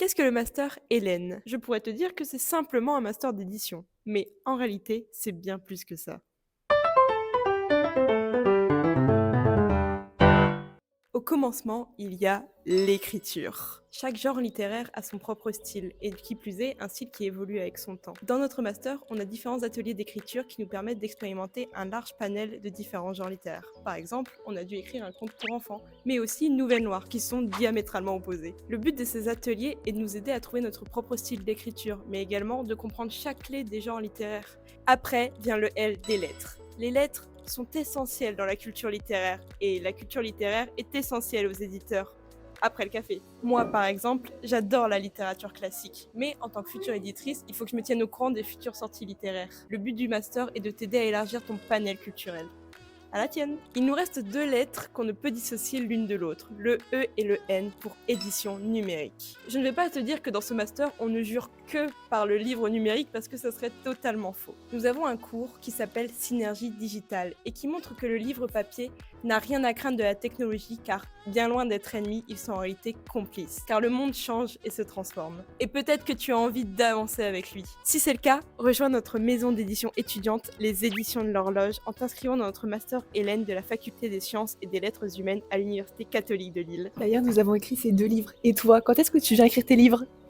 Qu'est-ce que le master Hélène? Je pourrais te dire que c'est simplement un master d'édition. Mais en réalité, c'est bien plus que ça. Au commencement, il y a l'écriture. Chaque genre littéraire a son propre style, et qui plus est, un style qui évolue avec son temps. Dans notre master, on a différents ateliers d'écriture qui nous permettent d'expérimenter un large panel de différents genres littéraires. Par exemple, on a dû écrire un conte pour enfants, mais aussi Nouvelle Noire, qui sont diamétralement opposés. Le but de ces ateliers est de nous aider à trouver notre propre style d'écriture, mais également de comprendre chaque clé des genres littéraires. Après vient le L des lettres. Les lettres sont essentielles dans la culture littéraire, et la culture littéraire est essentielle aux éditeurs. Après le café. Moi, par exemple, j'adore la littérature classique, mais en tant que future éditrice, il faut que je me tienne au courant des futures sorties littéraires. Le but du master est de t'aider à élargir ton panel culturel. À la tienne. Il nous reste deux lettres qu'on ne peut dissocier l'une de l'autre, le E et le N pour édition numérique. Je ne vais pas te dire que dans ce master, on ne jure que par le livre numérique parce que ça serait totalement faux. Nous avons un cours qui s'appelle Synergie digitale et qui montre que le livre papier n'a rien à craindre de la technologie car, bien loin d'être ennemis, ils sont en réalité complices. Car le monde change et se transforme. Et peut-être que tu as envie d'avancer avec lui. Si c'est le cas, rejoins notre maison d'édition étudiante, les éditions de l'horloge, en t'inscrivant dans notre master Hélène de la faculté des sciences et des lettres humaines à l'Université catholique de Lille. D'ailleurs, nous avons écrit ces deux livres. Et toi, quand est-ce que tu viens écrire tes livres?